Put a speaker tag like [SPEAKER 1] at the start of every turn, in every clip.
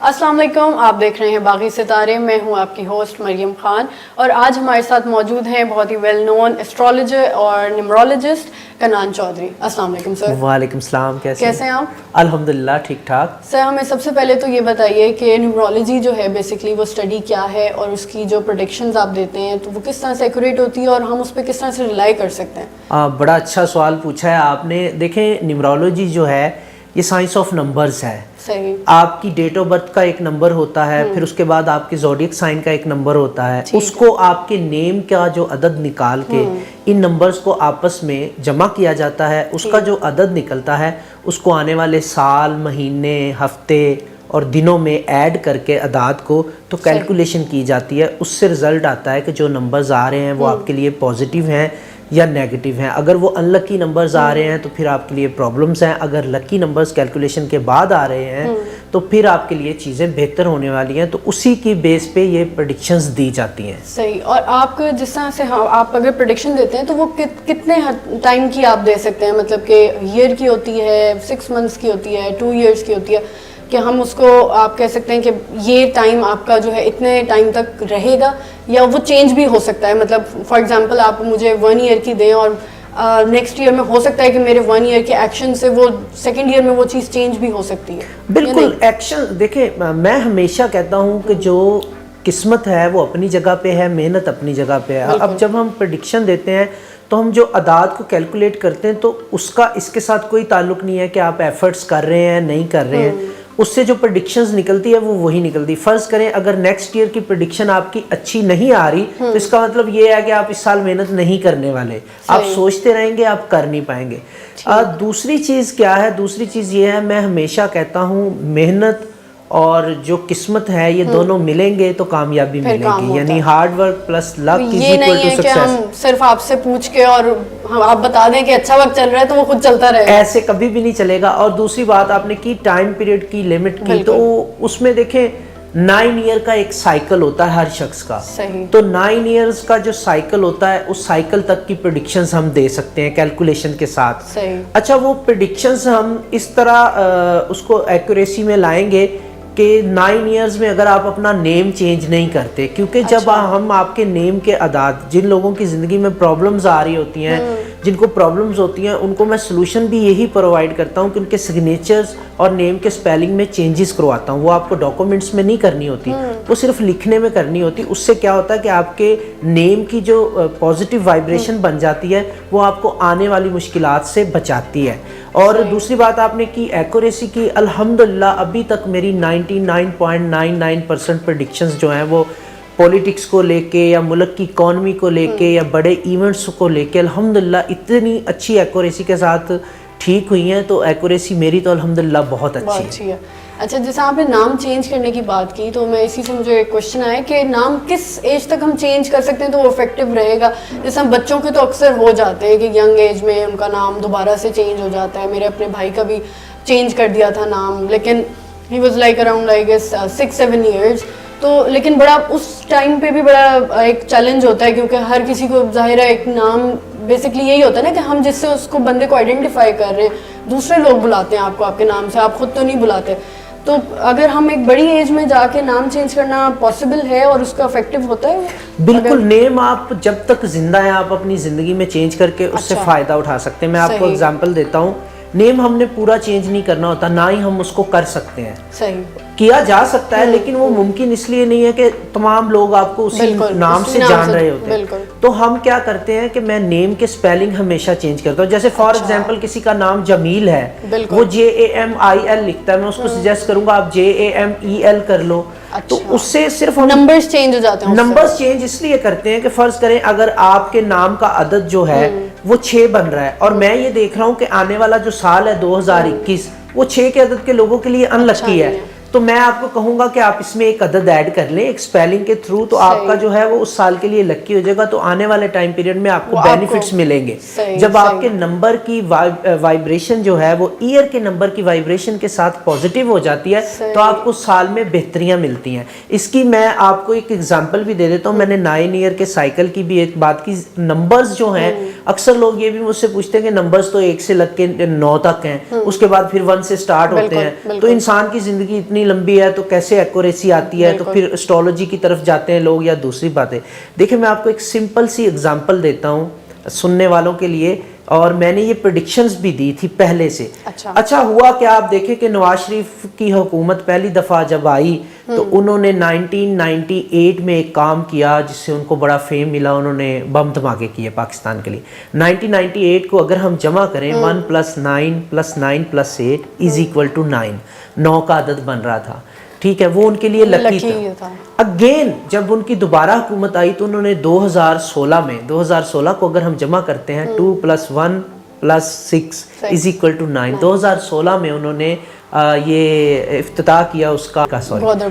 [SPEAKER 1] السلام علیکم، آپ دیکھ رہے ہیں باغی ستارے. میں ہوں آپ کی ہوسٹ مریم خان، اور آج ہمارے ساتھ موجود ہیں بہت ہی ویل نون ایسٹرولوجر اور نیمرولوجسٹ کنان چودھری. السلام علیکم سر.
[SPEAKER 2] وعلیکم السلام. کیسے
[SPEAKER 1] ہیں آپ؟
[SPEAKER 2] الحمدللہ ٹھیک ٹھاک.
[SPEAKER 1] سر ہمیں سب سے پہلے تو یہ بتائیے کہ نیمرولوجی جو ہے بیسکلی وہ اسٹڈی کیا ہے، اور اس کی جو پروڈکشنز آپ دیتے ہیں تو وہ کس طرح سے ایکوریٹ ہوتی ہے، اور ہم اس پہ کس طرح سے ریلائی کر سکتے ہیں؟
[SPEAKER 2] بڑا اچھا سوال پوچھا ہے آپ نے. دیکھیں، نیمرولوجی جو ہے یہ سائنس آف نمبرز ہے.
[SPEAKER 1] صحیح.
[SPEAKER 2] آپ کی ڈیٹ آف برتھ کا ایک نمبر ہوتا ہے، پھر اس کے بعد آپ کے زوڈیک سائن کا ایک نمبر ہوتا ہے. اس کو آپ کے نیم کا جو عدد نکال کے ان نمبرز کو آپس میں جمع کیا جاتا ہے. اس کا جو عدد نکلتا ہے اس کو آنے والے سال، مہینے، ہفتے اور دنوں میں ایڈ کر کے اعداد کو تو کیلکولیشن کی جاتی ہے. اس سے رزلٹ آتا ہے کہ جو نمبرز آ رہے ہیں وہ آپ کے لیے پازیٹیو ہیں یا نیگیٹیو ہیں. اگر وہ ان لکی نمبرز آ رہے ہیں تو پھر آپ کے لیے پرابلمز ہیں. اگر لکی نمبرز کیلکولیشن کے بعد آ رہے ہیں تو پھر آپ کے لیے چیزیں بہتر ہونے والی ہیں. تو اسی کی بیس پہ یہ پریڈکشنز دی جاتی ہیں.
[SPEAKER 1] صحیح. اور آپ جس طرح سے آپ اگر پریڈکشن دیتے ہیں تو وہ کتنے ٹائم کی آپ دے سکتے ہیں؟ مطلب کہ ایئر کی ہوتی ہے، 6 منتھس کی ہوتی ہے، 2 ایئرس کی ہوتی ہے، کہ ہم اس کو آپ کہہ سکتے ہیں کہ یہ ٹائم آپ کا جو ہے اتنے ٹائم تک رہے گا، یا وہ چینج بھی ہو سکتا ہے؟ مطلب فار ایگزامپل آپ مجھے 1 ایئر کی دیں اور نیکسٹ ایئر میں ہو سکتا ہے کہ میرے 1 ایئر کے ایکشن سے وہ سیکنڈ ایئر میں وہ چیز چینج بھی ہو سکتی ہے.
[SPEAKER 2] بالکل. ایکشن دیکھیں، میں ہمیشہ کہتا ہوں کہ جو قسمت ہے وہ اپنی جگہ پہ ہے، محنت اپنی جگہ پہ ہے. اب جب ہم پریڈکشن دیتے ہیں تو ہم جو اعداد کو کیلکولیٹ کرتے ہیں تو اس کا اس کے ساتھ کوئی تعلق نہیں ہے کہ آپ ایفرٹس کر رہے ہیں نہیں کر رہے ہیں. اس سے جو پریڈکشنز نکلتی ہے وہ وہی نکلتی. فرض کریں اگر نیکسٹ ایئر کی پریڈکشن آپ کی اچھی نہیں آ رہی تو اس کا مطلب یہ ہے کہ آپ اس سال محنت نہیں کرنے والے. آپ سوچتے رہیں گے، آپ کر نہیں پائیں گے. دوسری چیز کیا ہے؟ دوسری چیز یہ ہے، میں ہمیشہ کہتا ہوں محنت اور جو قسمت ہے یہ دونوں ملیں گے تو کامیابی ملے گی. یعنی ہارڈ ورک پلس لک از
[SPEAKER 1] یہ
[SPEAKER 2] ایکول
[SPEAKER 1] نہیں
[SPEAKER 2] ٹو
[SPEAKER 1] ہے کہ
[SPEAKER 2] سکسیس.
[SPEAKER 1] ہم صرف آپ سے پوچھ کے اور آپ بتا دیں کہ اچھا وقت چل رہا ہے تو وہ خود چلتا رہے گا.
[SPEAKER 2] ایسے کبھی بھی نہیں چلے گا. اور دوسری بات آپ نے کی ٹائم پیریڈ کی لمٹ کی، تو اس میں دیکھیں 9 ایئر کا ایک سائیکل ہوتا ہے ہر شخص کا. تو 9 ایئرز کا جو سائیکل ہوتا ہے اس سائیکل تک کی پریڈکشنز ہم دے سکتے ہیں کیلکولیشن کے ساتھ. اچھا، وہ پریڈکشنز ہم اس طرح اس کو ایکوریسی میں لائیں گے کہ 9 ایئرز میں اگر آپ اپنا نیم چینج نہیں کرتے، کیونکہ جب ہم آپ کے نیم کے اعداد، جن لوگوں کی زندگی میں پرابلمز آ رہی ہوتی ہیں، جن کو پرابلمز ہوتی ہیں، ان کو میں سلوشن بھی یہی پرووائڈ کرتا ہوں کہ ان کے سگنیچرز اور نیم کے سپیلنگ میں چینجز کرواتا ہوں. وہ آپ کو ڈاکومنٹس میں نہیں کرنی ہوتی، وہ صرف لکھنے میں کرنی ہوتی. اس سے کیا ہوتا ہے کہ آپ کے نیم کی جو پازیٹیو وائبریشن بن جاتی ہے وہ آپ کو آنے والی مشکلات سے بچاتی ہے. اور دوسری بات آپ نے کی ایکوریسی کی، الحمدللہ ابھی تک میری 99.99% پریڈکشنز جو ہیں وہ پولیٹکس کو لے کے یا ملک کی اکانومی کو لے کے یا بڑے ایونٹس کو لے کے الحمدللہ اتنی اچھی ایکوریسی کے ساتھ ٹھیک ہوئی ہیں. تو ایکوریسی میری تو الحمدللہ بہت اچھی ہے.
[SPEAKER 1] اچھا، جیسے آپ نے نام چینج کرنے کی بات کی تو میں اسی سے مجھے ایک کوشچن آیا کہ نام کس ایج تک ہم چینج کر سکتے ہیں تو وہ افیکٹو رہے گا؟ جیسے ہم بچوں کے تو اکثر ہو جاتے ہیں کہ ینگ ایج میں ان کا نام دوبارہ سے چینج ہو جاتا ہے. میرے اپنے بھائی کا بھی چینج کر دیا تھا نام، لیکن he was like around I guess 6-7 years. تو لیکن بڑا اس ٹائم پہ بھی بڑا ایک چیلنج ہوتا ہے، کیونکہ ہر کسی کو ظاہر ہے ایک نام بیسکلی یہی ہوتا ہے نا کہ ہم جس سے اس کو بندے کو آئیڈینٹیفائی کر رہے ہیں، دوسرے لوگ بلاتے ہیں آپ کو آپ کے نام سے، آپ خود تو نہیں بلاتے. تو اگر ہم ایک بڑی ایج میں جا کے نام چینج کرنا پاسبل ہے اور اس کا افیکٹو ہوتا ہے؟
[SPEAKER 2] بالکل. نیم آپ جب تک زندہ ہیں آپ اپنی زندگی میں چینج کر کے اس سے فائدہ اٹھا سکتے ہیں. میں آپ کو اگزامپل دیتا ہوں. نیم ہم نے پورا چینج نہیں کرنا ہوتا، نہ ہی ہم اس کو کر سکتے ہیں. صحیح کیا جا سکتا ہے لیکن وہ ممکن اس لیے نہیں ہے کہ تمام لوگ آپ کو اسی نام سے جان رہے ہوتے ہیں. تو ہم کیا کرتے ہیں کہ میں نیم کے سپیلنگ ہمیشہ چینج کرتا ہوں. جیسے فار ایگزامپل کسی کا نام جمیل ہے، وہ JAMIL لکھتا ہے، میں اس کو سجیسٹ کروں گا آپ JAMEL کر لو. تو اس سے صرف
[SPEAKER 1] نمبرز چینج ہو جاتے ہیں.
[SPEAKER 2] نمبرز چینج اس لیے کرتے ہیں کہ فرض کریں اگر آپ کے نام کا عدد جو ہے وہ 6 بن رہا ہے اور میں یہ دیکھ رہا ہوں کہ آنے والا جو سال ہے 2021 وہ 6 کے عدد کے لوگوں کے لیے ان لکی ہے، تو میں آپ کو کہوں گا کہ آپ اس میں ایک عدد ایڈ کر لیں ایک سپیلنگ کے تھرو، تو آپ کا جو ہے وہ اس سال کے لیے لکی ہو جائے گا. تو آنے والے ٹائم پیریڈ میں آپ کو بینیفٹس ملیں گے. جب آپ کے نمبر کی وائبریشن جو ہے وہ ایئر کے نمبر کی وائبریشن کے ساتھ پازیٹیو ہو جاتی ہے تو آپ کو سال میں بہتریاں ملتی ہیں. اس کی میں آپ کو ایک ایگزامپل بھی دے دیتا ہوں. میں نے 9 ایئر کے سائیکل کی بھی ایک بات کی. نمبرز جو ہیں اکثر لوگ یہ بھی مجھ سے پوچھتے ہیں کہ نمبرز تو 1 سے لگ کے 9 تک ہیں, اس کے بعد پھر 1 سے سٹارٹ ہوتے ہیں, تو انسان کی زندگی اتنی لمبی ہے تو کیسے ایکوریسی آتی ہے, تو پھر اسٹرالوجی کی طرف جاتے ہیں لوگ یا دوسری باتیں. دیکھیں میں آپ کو ایک سمپل سی اگزامپل دیتا ہوں سننے والوں کے لیے, اور میں نے یہ پریڈکشنز بھی دی تھی پہلے سے. اچھا ہوا کہ آپ دیکھیں کہ نواز شریف کی حکومت پہلی دفعہ جب آئی تو انہوں نے 1998 میں ایک کام کیا جس سے ان کو بڑا فیم ملا, انہوں نے بم دھماکے کیے پاکستان کے لیے. 1998 کو اگر ہم جمع کریں 1 + 9 + 9 + 8 = 9, 9 کا عدد بن رہا تھا, ٹھیک ہے, وہ ان کے لیے لکی تھا. اگین جب ان کی دوبارہ حکومت آئی تو انہوں نے 2016 کو اگر ہم جمع کرتے ہیں 2 + 1 + 6 = 9, 2016 میں انہوں نے یہ افتتاح کیا اس کا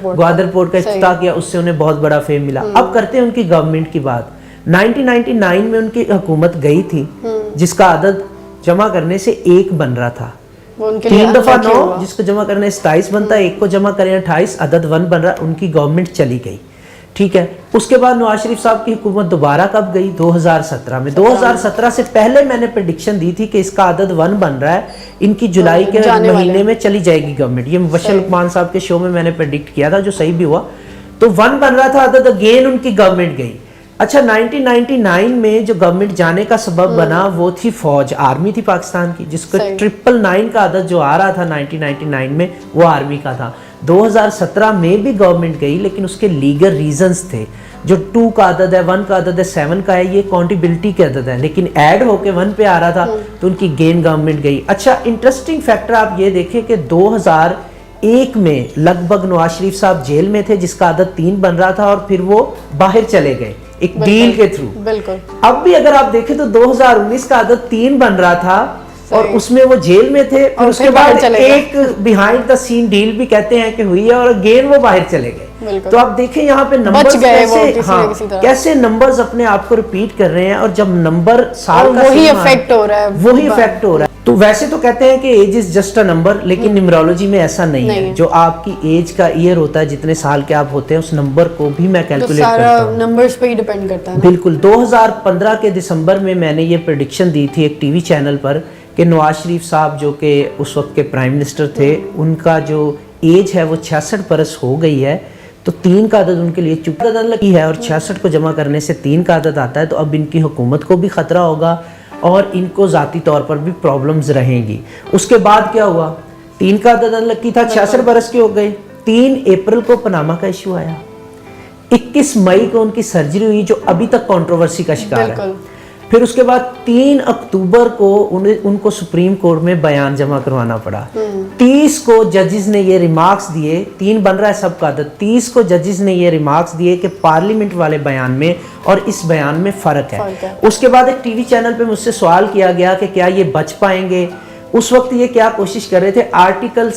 [SPEAKER 2] گوادر پورٹ کا افتتاح کیا, اس سے انہیں بہت بڑا فیم ملا. اب کرتے ہیں ان کی گورنمنٹ کی بات. 1999 میں ان کی حکومت گئی تھی جس کا عدد جمع کرنے سے 1 بن رہا تھا, 3 دفعہ 9 جس کو جمع کرنے 27 بنتا ہے, 1 کو جمع کریں 28, عدد 1 بن رہا. ان کی گورنمنٹ چلی گئی, ٹھیک ہے. اس کے بعد نواز شریف صاحب کی حکومت دوبارہ کب گئی, 2017 میں. 2017 سے پہلے میں نے پریڈکشن دی تھی کہ اس کا عدد 1 بن رہا ہے, ان کی جولائی کے مہینے میں چلی جائے گی گورنمنٹ. یہ مبشر لقمان صاحب کے شو میں میں نے پریڈکٹ کیا تھا, جو صحیح بھی ہوا. تو 1 بن رہا تھا عدد, اگین ان کی گورنمنٹ گئی. اچھا 1999 میں جو گورنمنٹ جانے کا سبب بنا وہ تھی فوج, آرمی تھی پاکستان کی, جس کو 999 کا عدد جو آ رہا تھا 1999 میں وہ آرمی کا تھا. 2017 میں بھی گورنمنٹ گئی لیکن اس کے لیگل ریزنز تھے. جو 2 کا عدد ہے, 1 کا عدد ہے, 7 کا ہے, یہ اکاؤنٹیبلٹی کے عدد ہے, لیکن ایڈ ہو کے 1 پہ آ رہا تھا تو ان کی گین گورنمنٹ گئی. اچھا انٹرسٹنگ فیکٹر آپ یہ دیکھیں کہ 2001 میں لگ بھگ نواز شریف صاحب جیل میں تھے جس کا عدد 3 بن رہا تھا, اور پھر وہ باہر چلے گئے ایک ڈیل کے تھرو. اب بھی اگر آپ دیکھیں تو 2019 کا عدد 3 بن رہا تھا اور اس میں وہ جیل میں تھے, اور اس کے بعد ایک بیہائنڈ دا سین ڈیل بھی کہتے ہیں کہ ہوئی ہے, اور اگین وہ باہر چلے گئے. تو آپ دیکھیں یہاں پہ نمبرز کیسے نمبرز اپنے آپ کو ریپیٹ کر رہے ہیں, اور جب نمبر سال کا
[SPEAKER 1] وہی افیکٹ ہو رہا ہے.
[SPEAKER 2] تو ویسے تو کہتے ہیں کہ age is just a number, لیکن نیمرولوجی میں ایسا نہیں ہے. جو آپ کی ایج کا ایئر ہوتا ہے, جتنے سال کے آپ ہوتے ہیں, اس نمبر کو بھی میں کیلکولیٹ کرتا ہوں,
[SPEAKER 1] نمبرز پہ ہی ڈیپینڈ کرتا ہے.
[SPEAKER 2] بالکل. 2015 کے دسمبر میں نے یہ پریڈکشن دی تھی ایک ٹی وی چینل پر کہ نواز شریف صاحب جو کہ اس وقت کے پرائم منسٹر تھے, ان کا جو ایج ہے وہ 66 برس ہو گئی ہے, تو 3 کا عدد ان کے لیے چپ عدد لگی ہے, اور 66 کو جمع کرنے سے 3 کا عدد آتا ہے. تو اب ان کی حکومت کو بھی خطرہ ہوگا اور ان کو ذاتی طور پر بھی پرابلمز رہیں گی. اس کے بعد کیا ہوا, 3 کا عدد لگی تھا, 66 برس کے ہو گئے. 3 اپریل کو پاناما کا ایشو آیا, 21 مئی کو ان کی سرجری ہوئی جو ابھی تک کنٹروورسی کا شکار ہے. پھر اس کے بعد 3 اکتوبر کو ان کو سپریم کورٹ میں بیان جمع کروانا پڑا. 30 کو ججز نے یہ ریمارکس دیے, 3 بن رہا ہے سب کا عدد, 30 کو ججز نے یہ ریمارکس دیے کہ پارلیمنٹ والے بیان میں اور اس بیان میں فرق ہے. اس کے بعد ایک ٹی وی چینل پہ مجھ سے سوال کیا گیا کہ کیا یہ بچ پائیں گے. اس وقت یہ کیا کوشش کر رہے تھے, آرٹیکل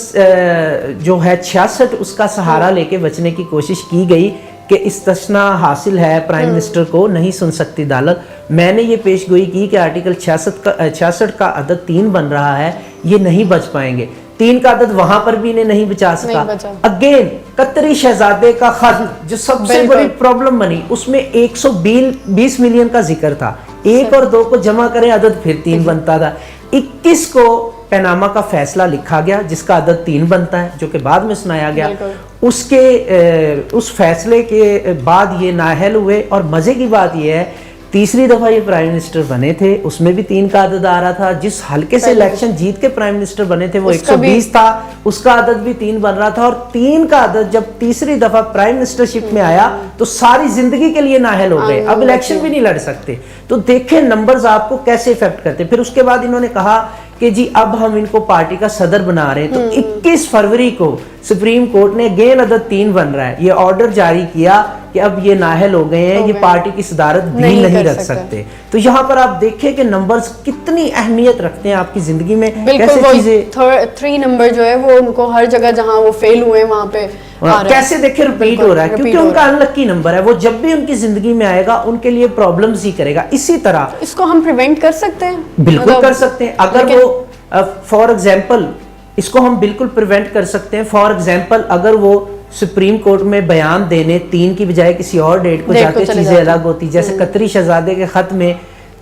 [SPEAKER 2] جو ہے 66 اس کا سہارا لے کے بچنے کی کوشش کی گئی کہ استثناء حاصل ہے پرائم منسٹر کو, نہیں سن سکتی عدالت. میں نے یہ پیش گوئی کی کہ آرٹیکل 66 کا عدد 3 بن رہا ہے, یہ نہیں بچ پائیں گے. 3 کا عدد وہاں پر بھی انہیں نہیں بچا سکا. اگین قطری شہزادے کا خط جو سب سے بڑی پرابلم بنی, اس میں 120 ملین کا ذکر تھا, 1 اور 2 کو جمع کریں عدد پھر 3 بنتا تھا. 21 کو پیناما کا فیصلہ لکھا گیا جس کا عدد 3 بنتا ہے, جو کہ بعد میں سنایا گیا. اس فیصلے کے بعد یہ نااہل ہوئے, اور مزے کی بات یہ ہے تیسری دفعہ یہ پرائم منسٹر بنے تھے, اس میں بھی 3 کا عدد آ رہا تھا. جس حلقے سے الیکشن جیت کے پرائم منسٹر بنے تھے وہ 120 تھا, اس کا عدد بھی 3 بن رہا تھا. اور 3 کا عدد جب تیسری دفعہ پرائم منسٹرشپ میں آیا تو ساری زندگی کے لیے نااہل ہو گئے, اب الیکشن بھی نہیں لڑ سکتے. تو دیکھیں نمبرز آپ کو کیسے افیکٹ کرتے. پھر اس کے بعد انہوں نے کہا کہ جی اب ہم ان کو پارٹی کا صدر بنا رہے ہیں, تو 21 فروری کو سپریم کورٹ نے اگین عدد 3 بن رہا ہے, یہ آرڈر جاری کیا کہ اب یہ نااہل ہو گئے ہیں, یہ پارٹی کی صدارت بھی نہیں رکھ سکتے. تو یہاں پر آپ دیکھیں کہ نمبرز کتنی اہمیت رکھتے ہیں آپ کی زندگی میں. کیسے چیزیں
[SPEAKER 1] 3 نمبر جو ہے وہ ان کو ہر جگہ جہاں وہ فیل ہوئے وہاں پہ
[SPEAKER 2] کیسے دیکھیں ریپیٹ ہو رہا ہے, کیونکہ ان کا انلکی نمبر ہے, وہ جب بھی ان کی زندگی میں آئے گا ان کے لیے پرابلمز ہی کرے گا. اسی طرح
[SPEAKER 1] اس کو ہم پریونٹ کر سکتے ہیں,
[SPEAKER 2] بالکل کر سکتے ہیں. اگر وہ فار ایگزامپل اس کو ہم بالکل پریونٹ کر سکتے ہیں. فار ایگزامپل اگر وہ سپریم کورٹ میں بیان دینے 3 کی بجائے کسی اور ڈیٹ کو جاتے, چیزیں الگ ہوتی. جیسے قطری شہزادے کے خط میں